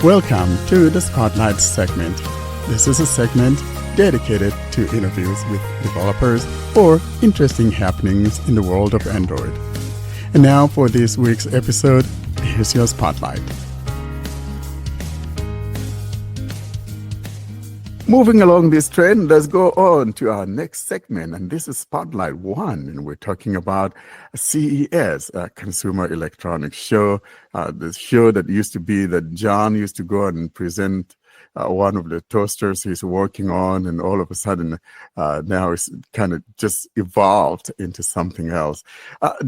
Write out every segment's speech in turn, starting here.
Welcome to the Spotlight segment. This is a segment dedicated to interviews with developers or interesting happenings in the world of Android. And now for this week's episode, here's your Spotlight. Moving along this trend, let's go on to our next segment, and this is Spotlight 1, and we're talking about CES, a Consumer Electronics Show, the show that used to be that John used to go and present one of the toasters he's working on, and all of a sudden now it's kind of just evolved into something else.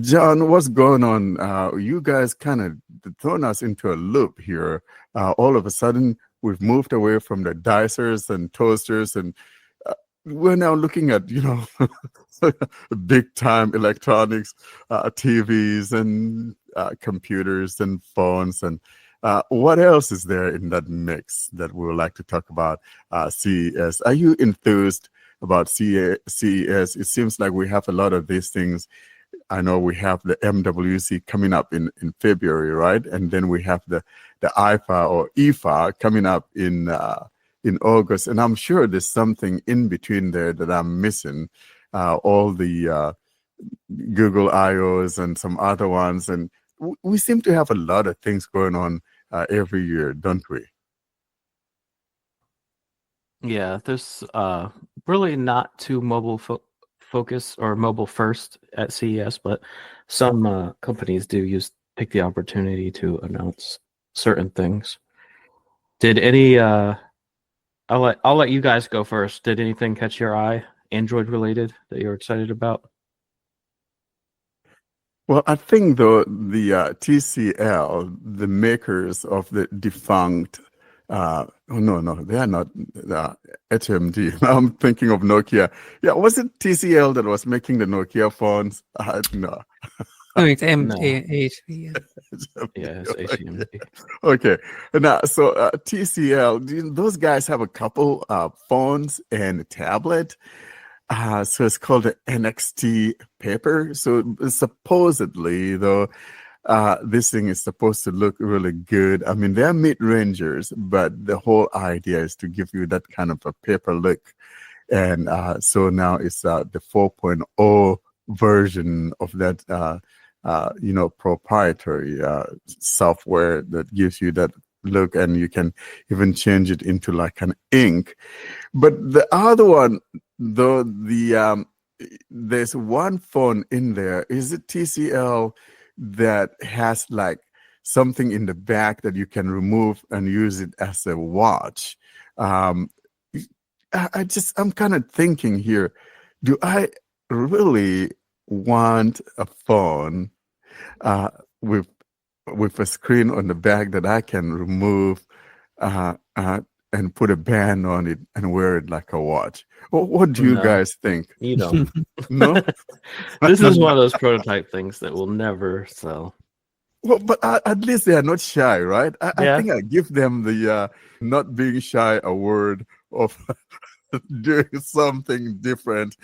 John, what's going on? You guys kind of thrown us into a loop here. All of a sudden, we've moved away from the dicers and toasters, and we're now looking at, big time electronics, TVs and computers and phones. And what else is there in that mix that we would like to talk about CES? Are you enthused about CES? It seems like we have a lot of these things. I know we have the MWC coming up in February, right? And then we have the IFA or IFA coming up in August. And I'm sure there's something in between there that I'm missing. All the Google I/Os and some other ones. And we seem to have a lot of things going on every year, don't we? Yeah, there's really not too mobile focus or mobile first at CES, but some companies do take the opportunity to announce certain things. Did any I'll let you guys go first. Did anything catch your eye, Android related, that you're excited about? Well, I think the TCL, the makers of the defunct no, they are not HMD. I'm thinking of Nokia. Yeah, was it TCL that was making the Nokia phones? No. No, it's No. HV. Yeah, it's HMD. Okay. Now, so TCL, those guys have a couple phones and a tablet. So it's called the NXT paper. So supposedly, though, this thing is supposed to look really good. I mean, they're mid-rangers, but the whole idea is to give you that kind of a paper look. And so now it's the 4.0 version of that, proprietary software that gives you that look, and you can even change it into like an ink. But the other one, though, there's one phone in there. Is it TCL that has like something in the back that you can remove and use it as a watch? I'm kind of thinking here, do I really want a phone with a screen on the back that I can remove and put a band on it and wear it like a watch? What do you guys think? You don't. No? This is one of those prototype things that will never sell. Well, but at least they are not shy, right? I Yeah. think I give them the not being shy award of doing something different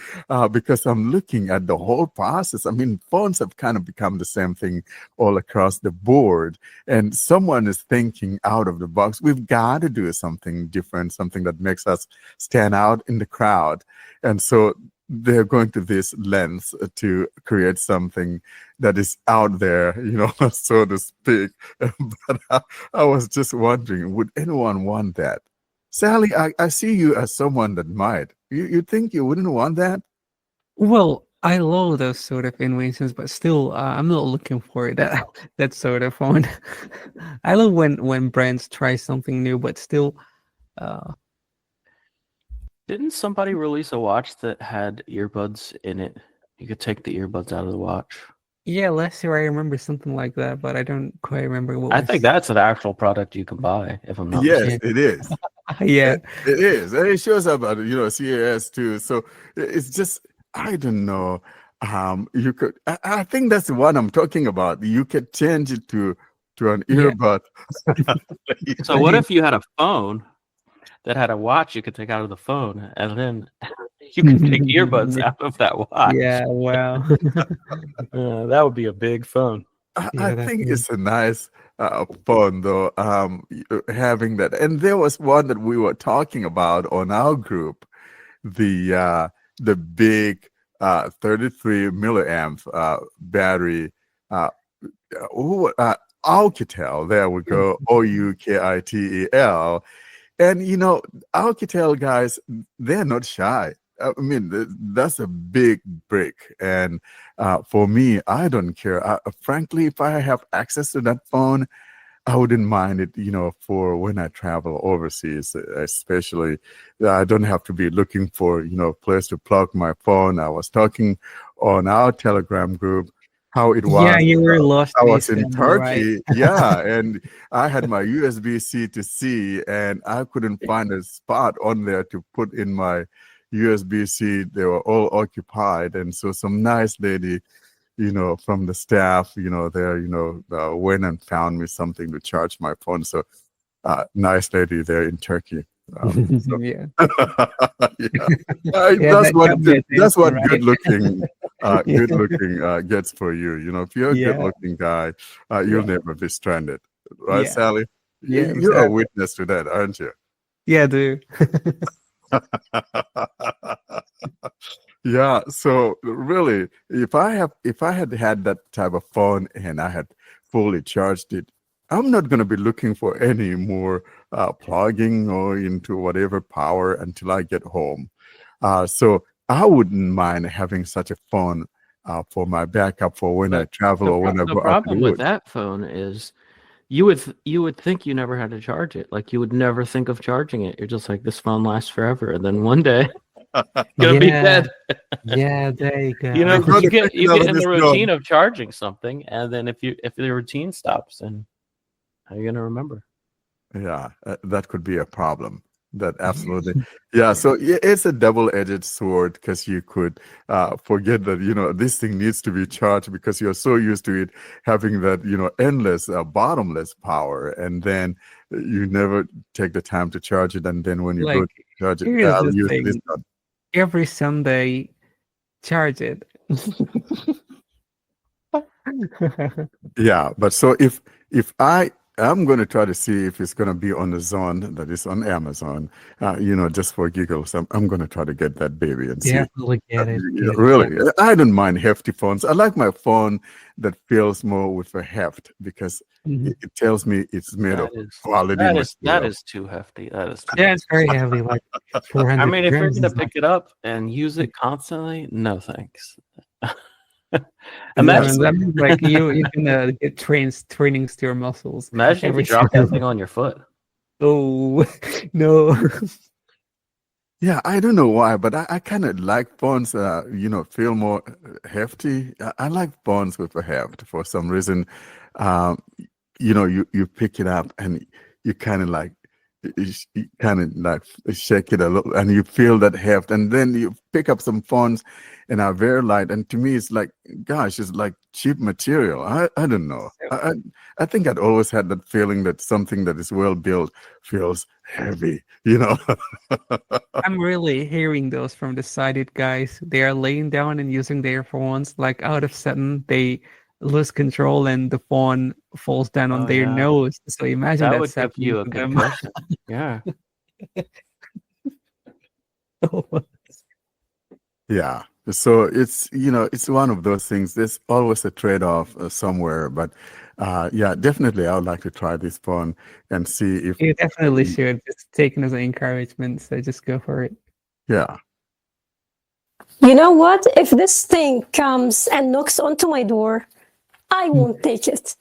because I'm looking at the whole process. I mean, phones have kind of become the same thing all across the board, and someone is thinking out of the box. We've got to do something different, something that makes us stand out in the crowd. And so they're going to this lens to create something that is out there, so to speak. But I was just wondering, would anyone want that? Sally, I see you as someone that might. You think you wouldn't want that? Well, I love those sort of inventions, but still, I'm not looking for that sort of phone. I love when brands try something new, but still. Didn't somebody release a watch that had earbuds in it? You could take the earbuds out of the watch. Yeah, last year I remember something like that, but I don't quite remember what. I think that's an actual product you can buy, if I'm not Yes, mistaken. it is. Yeah. It is. And it shows up at, CES too. So it's just, I don't know. You could, I think that's the one I'm talking about. You could change it to an earbud. So what if you had a phone that had a watch you could take out of the phone, and then you could take earbuds out of that watch? Yeah, wow. That would be a big phone. I think it's a nice phone though. Having that, and there was one that we were talking about on our group, the big 33 milliamp battery. Uh, Alcatel. There we go. Oukitel. And Alcatel guys, they're not shy. I mean, that's a big break. And for me, I don't care. Frankly, if I have access to that phone, I wouldn't mind it, for when I travel overseas, especially. I don't have to be looking for, a place to plug my phone. I was talking on our Telegram group how it Yeah, was. you were lost I in was in Istanbul, right? Turkey, yeah, and I had my USB-C to C, and I couldn't find a spot on there to put in my USB-C. They were all occupied, and so some nice lady, from the staff, there, went and found me something to charge my phone. So, nice lady there in Turkey. So, Yeah. yeah. Yeah, that got my That's attention, what right? Yeah. good looking gets for you. If you're a good Yeah. looking guy, you'll Yeah. never be stranded, right, Yeah. Sally? Yeah, You're a exactly. witness to that, aren't you? Yeah, dude. Yeah, so really, if I had had that type of phone and I had fully charged it, I'm not going to be looking for any more plugging or into whatever power until I get home. So I wouldn't mind having such a phone for my backup for when I But travel or when I the go out to the problem with woods. that phone is you would think you never had to charge it. Like you would never think of charging it. You're just like, this phone lasts forever, and then one day it's gonna be Yeah. dead. Yeah, there you You go. know, Before the you get in the technology is routine gone. of charging something, and then if the routine stops, then how are you gonna remember? Yeah, that could be a problem. That absolutely, yeah. So it's a double-edged sword because you could forget that this thing needs to be charged because you're so used to it having that endless, bottomless power, and then you never take the time to charge it, and then when you go Like, to charge it, here's I'll the use this thing. one. Every Sunday, charge it. Yeah, but so if I'm going to try to see if it's going to be on the zone that is on Amazon, just for giggles, I'm going to try to get that baby and see. Definitely get it. Yeah, Get it. really, I don't mind hefty phones. I like my phone that feels more with a heft because Mhm. it tells me it's made of That is quality that material. is too hefty. That is too Yeah, it's very heavy, like I 400 mean, if you're grams gonna is like, pick it up and use it constantly, no thanks. yeah, Yes. Imagine, that means like you can get trainings to your muscles imagine if every you drop that single. thing on your foot. Oh no. Yeah, I don't know why, but I kind of like phones, feel more hefty. I like phones with a heft for some reason. Um, you pick it up and you kind of like, you kind of like shake it a little and you feel that heft. And then you pick up some phones and are very light. And to me, it's like, gosh, it's like cheap material. I don't know. I think I'd always had that feeling that something that is well built feels heavy. I'm really hearing those from the sighted guys. They are laying down and using their phones. Like out of sudden, they lose control and the phone falls down on Oh their yeah, nose. So imagine that that's would give happening you a to them. concussion. Yeah. Yeah. So it's one of those things. There's always a trade-off somewhere, but yeah, definitely I would like to try this phone and see if You definitely should. Just take it as an encouragement. So just go for it. yeah. You know what? If this thing comes and knocks onto my door, I won't take it.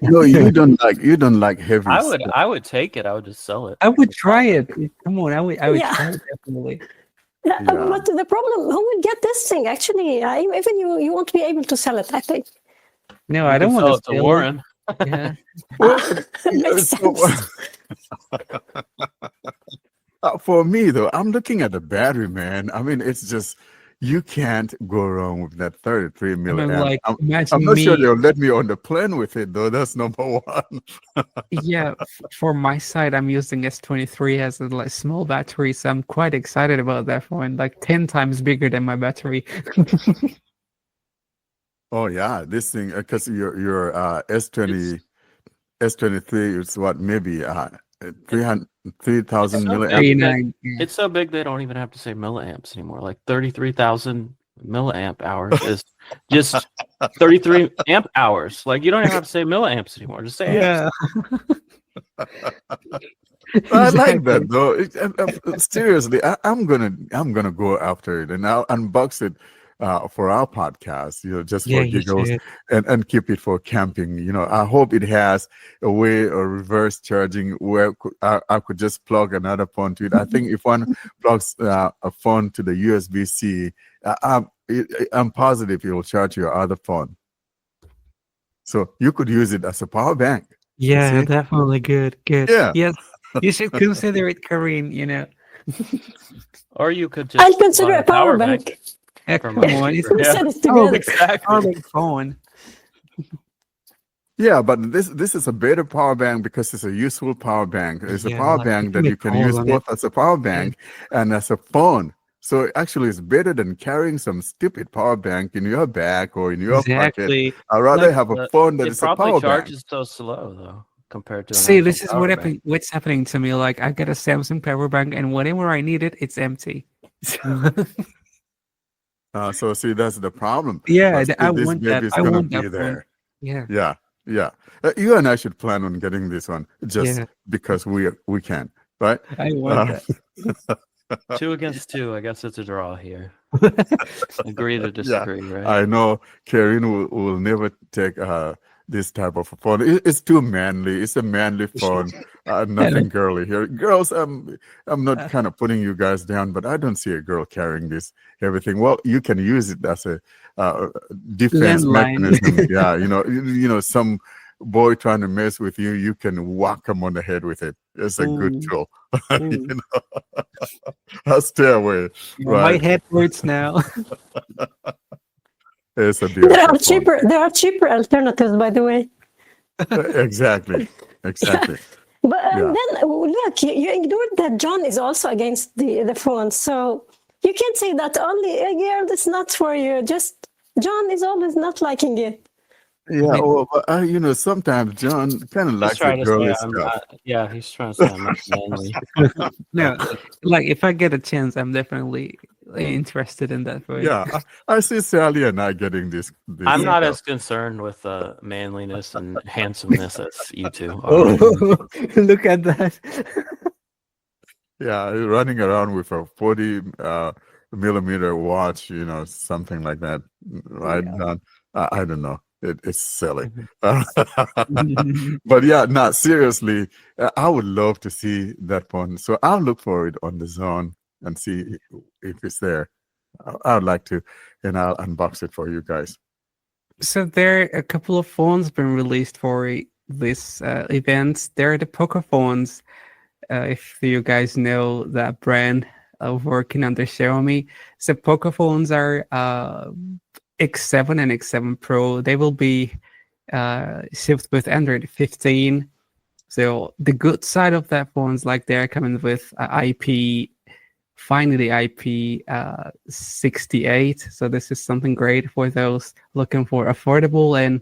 No, you don't like heavy stuff. I would take it. I would just sell it. I would try it. Come on, I would Yeah. try it definitely. Yeah, Yeah. But the problem, who would get this thing? Actually, even you won't be able to sell it, I think. No, You I can don't sell want it to to steal Warren. it. Yeah. Well, Makes so- sense. for me though, I'm looking at the battery, man. I mean, it's just you can't go wrong with that 33 I mean, milliamp. like, I'm imagine not sure me. they'll let me on the plane with it though. That's number one. Yeah, for my side, I'm using S23 as a like small battery, so I'm quite excited about that phone. Like 10 times bigger than my battery. Oh yeah, this thing because your S23 is what maybe 300 It's 3,000 so milliamp. big that 39. Yeah. it's so big they don't even have to say milliamps anymore. Like 33,000 milliamp hours is just 33 amp hours. Like you don't even have to say milliamps anymore. Just say amps. Yeah. I like Exactly. that though. Seriously, I'm gonna go after it and I'll unbox it for our podcast. Just Yeah, for you giggles should. and keep it for camping. I hope it has a way of reverse charging where I could just plug another phone to it. I think if one plugs a phone to the USB-C, I'm positive it will charge your other phone. So you could use it as a power bank. You Yeah, see? definitely good. Good. Yeah. Yes, you should consider it, Kareem. Or you could I'll just consider buy a a power power bank bank. for Come much on, it's cheaper. We Yeah, said it oh, together. exactly. power phone. Yeah, but this is a better power bank because it's a useful power bank. It's a Yeah, power like you bank can that make you can calls use on it. both as a power Yeah. bank and as a phone. So actually, it's better than carrying some stupid power bank in your bag or in your pocket. Exactly. I'd rather Like, have a But phone that it is a probably power bank. charges so slow though compared to an see, actual this is power bank. what's happening to me. Like, I got a Samsung power bank, and whenever I need it, it's empty. So see, that's the problem. Yeah, But still, I this want that. baby is I gonna want be that phone. there. Yeah, Yeah, yeah. You and I should plan on getting this one just yeah, because we can, right? I want that. 2 against 2. I guess it's a draw here. Agree to Yeah, disagree, right? I know Karen will never take this type of phone. It's too manly. It's a manly phone. Nothing girly here. Girls, I'm not kind of putting you guys down, but I don't see a girl carrying this everything. Well, you can use it as a defense Landline. mechanism. Yeah, some boy trying to mess with you, you can whack him on the head with it. It's a good Ooh, tool. ooh. I'll stay away. Yeah, my Right? head hurts now. It's a There beautiful are phone. cheaper. There are cheaper alternatives, by the way. Exactly. But Yeah. then look, you ignored that John is also against the phone, so you can't say that only a girl. That's not for you. Just John is always not liking it. Yeah. mean- Well, but, sometimes John kind of He's likes the trying to say girly I'm stuff. not. Yeah, he's trying to say I'm not manly. No, like if I get a chance, I'm definitely interested in that for you. Yeah. I see Sally and I getting this. I'm not stuff. as concerned with manliness and handsomeness as you two are. Oh, look at that. Yeah, running around with a 40 millimeter watch, something like that, right? Yeah. John? I don't know. It's silly. Mm-hmm. But yeah, no, seriously, I would love to see that one. So I'll look for it on the zone and see if it's there. I would like to, and I'll unbox it for you guys. So there are a couple of phones been released for this event. There are the Poco phones. If you guys know that brand working under Xiaomi. So Poco phones are X7 and X7 Pro. They will be shipped with Android 15. So the good side of that phone is like they're coming with IP, finally IP 68. So this is something great for those looking for affordable and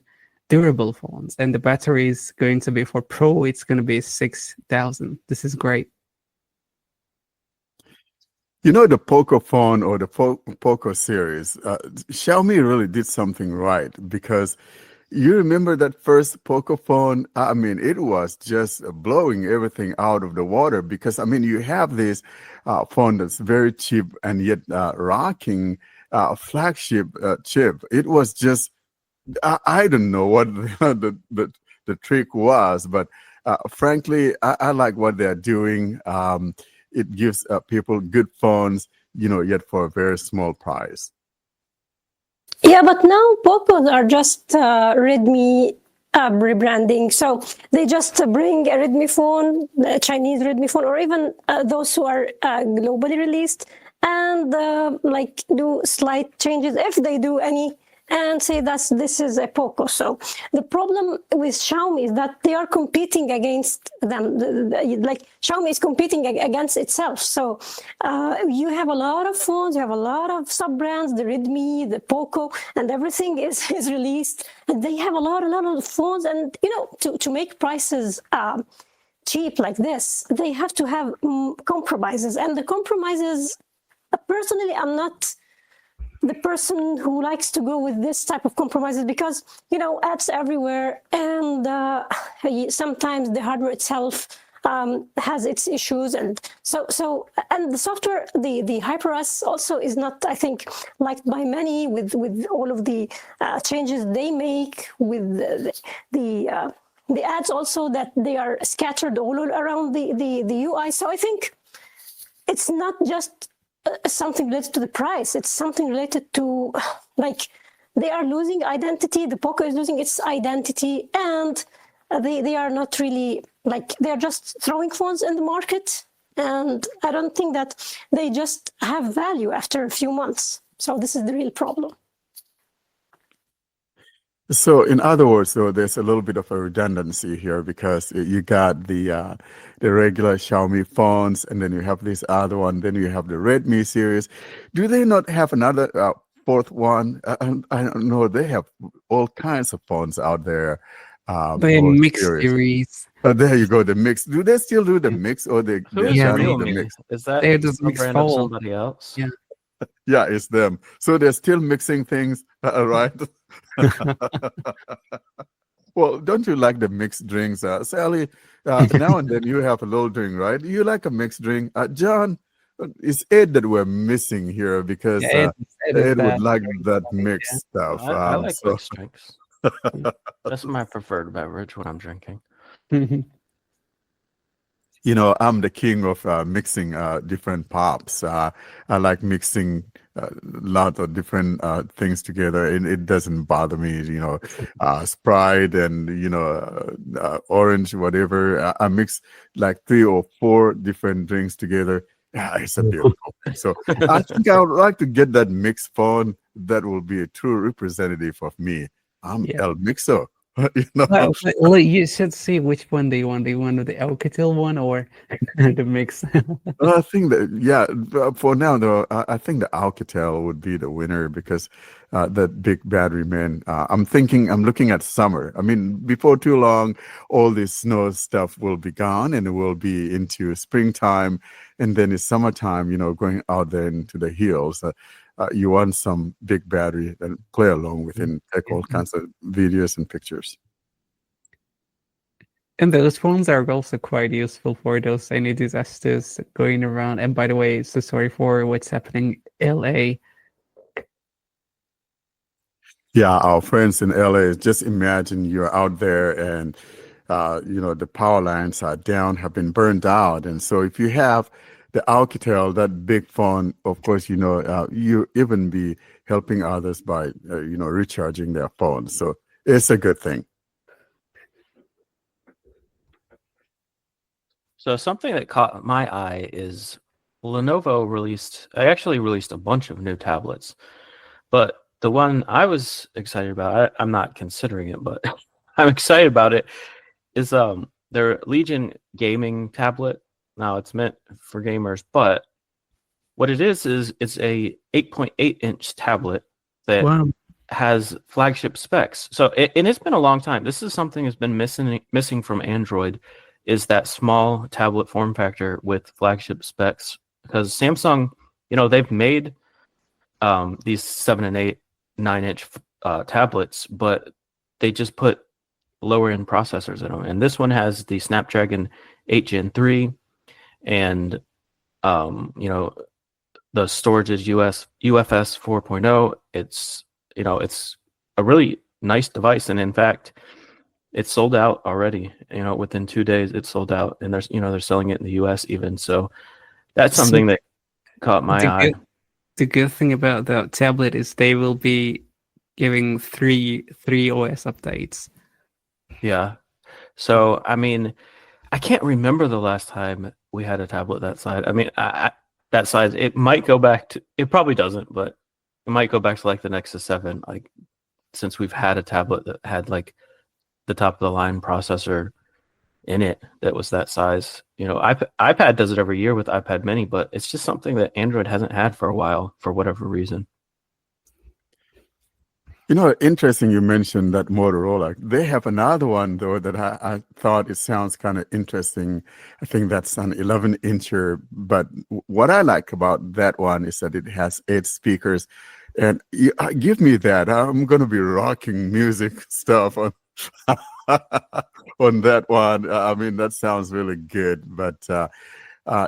durable phones. And the battery is going to be for Pro. It's going to be 6,000. This is great. The Poco phone or the Poco series, Xiaomi really did something right because you remember that first Poco phone? I mean, it was just blowing everything out of the water because, you have this phone that's very cheap and yet rocking flagship chip. It was just, I don't know what the trick was, but frankly, I like what they're doing. It gives people good phones, yet for a very small price. Yeah, but now Pocos are just Redmi rebranding. So they just bring a Redmi phone, a Chinese Redmi phone, or even those who are globally released, and do slight changes if they do any and say that this is a Poco. So the problem with Xiaomi is that they are competing against them. Like Xiaomi is competing against itself. So you have a lot of phones, you have a lot of sub-brands, the Redmi, the Poco, and everything is released. And they have a lot of phones. And, to make prices cheap like this, they have to have compromises. And the compromises, personally, I'm not the person who likes to go with this type of compromises because, apps everywhere, and sometimes the hardware itself has its issues, and and the software, the HyperOS also is not, I think, liked by many with all of the changes they make with the ads also, that they are scattered all around the UI. So I think it's not just something related to the price. It's something related to, like, they are losing identity. The Poco is losing its identity, and they are not really, like, they are just throwing phones in the market. And I don't think that they just have value after a few months. So this is the real problem. So, in other words, though, there's a little bit of a redundancy here because you got the regular Xiaomi phones, and then you have this other one, then you have the Redmi series. Do they not have another fourth one? I don't know. They have all kinds of phones out there. The mix series. There you go, the mix. Do they still do the mix, or they're Who's Yeah, done with the Realme? mix? Is that They're the some mixed brand of fold. somebody else? Yeah. Yeah, it's them. So they're still mixing things, right? Well, don't you like the mixed drinks, Sally? Now and then you have a little drink, right? You like a mixed drink, John? It's Ed that we're missing here because Yeah, Ed would like that mixed stuff. I like so mixed drinks. That's my preferred beverage when I'm drinking. I'm the king of mixing different pops. I like mixing a lot of different things together, and it doesn't bother me. Sprite and orange, whatever. I mix like 3 or 4 different drinks together. Yeah, it's a beautiful thing. So I think I would like to get that mixed phone. That will be a true representative of me. I'm El Mixo. Well, you should see which one they want. They want the Alcatel one or the mix. I think that, for now though, I think the Alcatel would be the winner because that big battery, man. I'm looking at summer. I mean, before too long, all this snow stuff will be gone, and it will be into springtime, and then it's summertime. Going out there into the hills. You want some big battery and play along with it and take all kinds of videos and pictures. And those phones are also quite useful for those any disasters going around. And by the way, so sorry for what's happening in LA. Yeah, our friends in LA, just imagine you're out there and the power lines are down, have been burned out. And so if you have the Alcatel, that big phone, of course, you even be helping others by, recharging their phones. So it's a good thing. So something that caught my eye is Lenovo actually released a bunch of new tablets, but the one I was excited about, I'm not considering it, but I'm excited about it, is their Legion gaming tablet. Now it's meant for gamers, but what it is it's a 8.8-inch tablet that has flagship specs. So and it's been a long time. This is something that's been missing from Android, is that small tablet form factor with flagship specs. Because Samsung, they've made these 7 and 8, 9-inch tablets, but they just put lower end processors in them. And this one has the Snapdragon 8 Gen 3. And the storage is UFS 4.0. It's a really nice device, and in fact, it's sold out already. Within 2 days, it's sold out, and they're selling it in the US even. So that's something that caught my eye. The good thing about the tablet is they will be giving three OS updates. Yeah. So I mean, I can't remember the last time we had a tablet that size. I mean, that size. It might go back to. It probably doesn't, but it might go back to like the Nexus 7. Like since we've had a tablet that had like the top of the line processor in it that was that size. You know, iPad does it every year with iPad Mini, but it's just something that Android hasn't had for a while for whatever reason. You know, interesting you mentioned that Motorola. They have another one, though, that I thought it sounds kind of interesting. I think that's an 11-incher. But what I like about that one is that it has 8 speakers. And give me that. I'm going to be rocking music stuff on, on that one. I mean, that sounds really good. But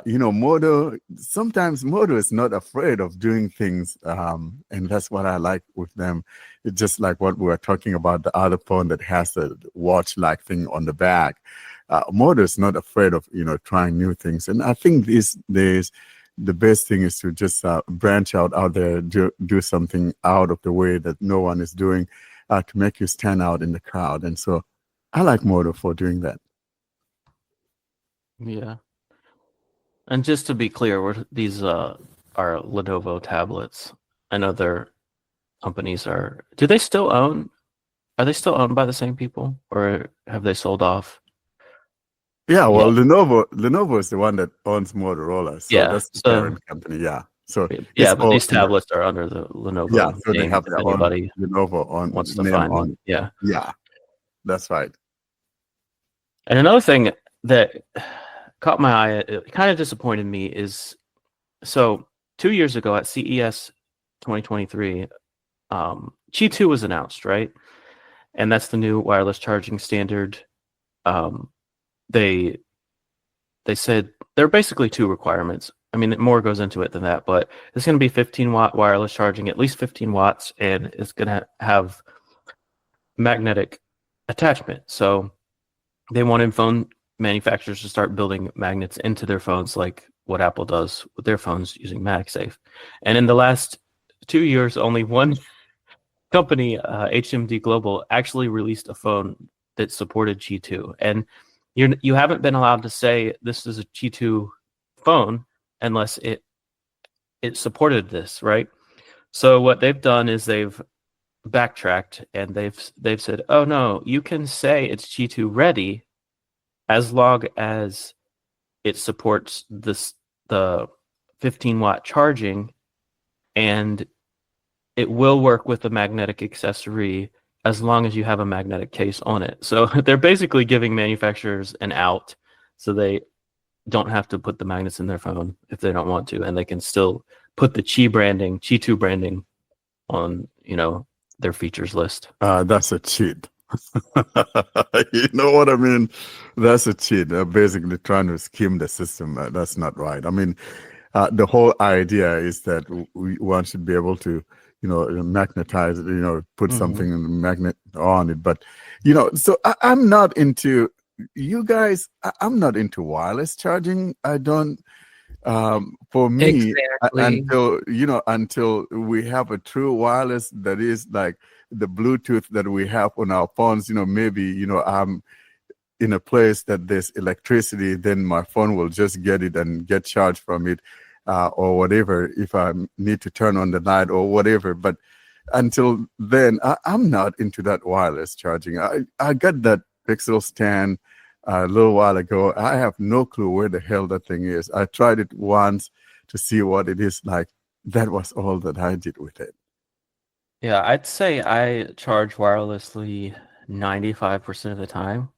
you know, sometimes Moto is not afraid of doing things, and that's what I like with them. It's just like what we were talking about, the other phone that has a watch-like thing on the back. Moto is not afraid of, you know, trying new things, and I think these days the best thing is to just branch out there, do something out of the way that no one is doing, to make you stand out in the crowd. And so I like Moto for doing that. Yeah. And just to be clear, these are Lenovo tablets. I know their companies are. Are they still owned by the same people, or have they sold off? Yeah, well, Lenovo is the one that owns Motorola, so Yeah, that's the parent company. Yeah, so yeah, it's but all these under- tablets are under the Lenovo yeah, so they name. have If their own anybody Lenovo on wants to name find on them, it. yeah. Yeah, that's right. And another thing that caught my eye, it kind of disappointed me, is so 2 years ago at CES 2023, Qi 2 was announced, right? And that's the new wireless charging standard. They said there are basically 2 requirements. I mean, more goes into it than that, but it's going to be 15-watt wireless charging, at least 15 watts, and it's going to have magnetic attachment. So they wanted phone manufacturers to start building magnets into their phones, like what Apple does with their phones using MagSafe. And in the last 2 years, only one company, HMD Global, actually released a phone that supported Qi 2. And you haven't been allowed to say this is a Qi 2 phone unless it supported this, right? So what they've done is they've backtracked and they've said, oh no, you can say it's Qi 2 ready as long as it supports the 15-watt charging, and it will work with the magnetic accessory as long as you have a magnetic case on it. So they're basically giving manufacturers an out, so they don't have to put the magnets in their phone if they don't want to, and they can still put the Qi 2 branding on, you know, their features list. That's a cheat. You know what I mean? That's a cheat. Basically trying to skim the system. That's not right. I mean, the whole idea is that one should be able to, you know, magnetize it, you know, put something in the magnet on it. But, you know, so I'm not into, you guys, I'm not into wireless charging. I don't, for me, Exactly. until we have a true wireless that is like the Bluetooth that we have on our phones, you know, maybe, you know, I'm in a place that there's electricity, then my phone will just get it and get charged from it, or whatever, if I need to turn on the light or whatever. But until then, I'm not into that wireless charging. I got that Pixel stand a little while ago. I have no clue where the hell that thing is. I tried it once to see what it is like. That was all that I did with it. Yeah, I'd say I charge wirelessly 95% of the time.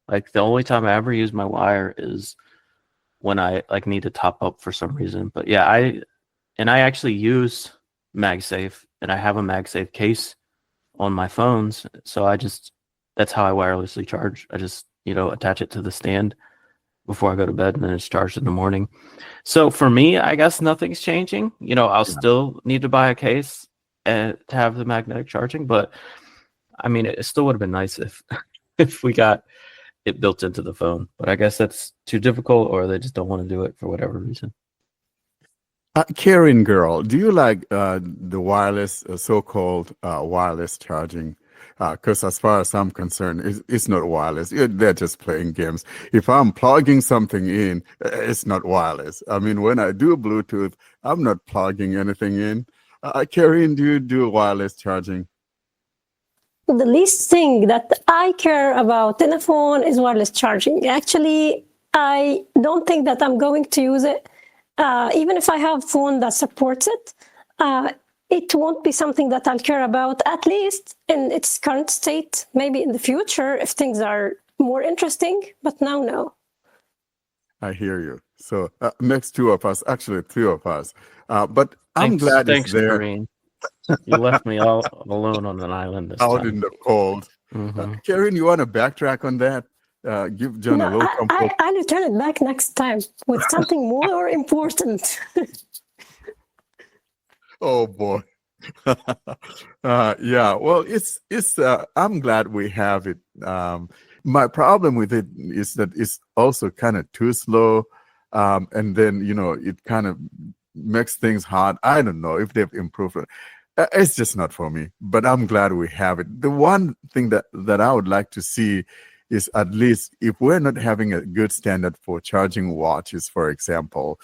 Like the only time I ever use my wire is when I like need to top up for some reason. But yeah, I actually use MagSafe, and I have a MagSafe case on my phones. So that's how I wirelessly charge. I just, you know, attach it to the stand before I go to bed, and then it's charged in the morning. So for me, I guess nothing's changing. You know, I'll still need to buy a case to have the magnetic charging, but I mean, it still would have been nice if if we got it built into the phone. But I guess that's too difficult, or they just don't want to do it for whatever reason. Karen girl, do you like the wireless, so-called wireless charging? Because as far as I'm concerned, it's not wireless. They're just playing games. If I'm plugging something in, it's not wireless. I mean, when I do Bluetooth, I'm not plugging anything in. Karen, do you do wireless charging? the least thing that I care about in a phone is wireless charging. Actually, I don't think that I'm going to use it. Even if I have a phone that supports it, it won't be something that I'll care about, at least in its current state. Maybe in the future if things are more interesting, but now, no. I hear you. So next two of us, actually three of us. But I'm glad thanks, it's there Karine. You left me all alone on an island this out time. in the cold. Mhm. Karen, you want to backtrack on that? Give John a No, little comfort. I'll return it back next time with something more important. Oh boy. Yeah, well, it's I'm glad we have it. My problem with it is that it's also kind of too slow, and then it kind of makes things hard. I don't know if they've improved it. It's just not for me, but I'm glad we have it. The one thing that I would like to see is, at least if we're not having a good standard for charging watches, for example,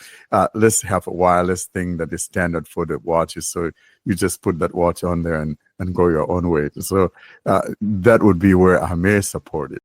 let's have a wireless thing that is standard for the watches. So you just put that watch on there and go your own way. So that would be where I may support it.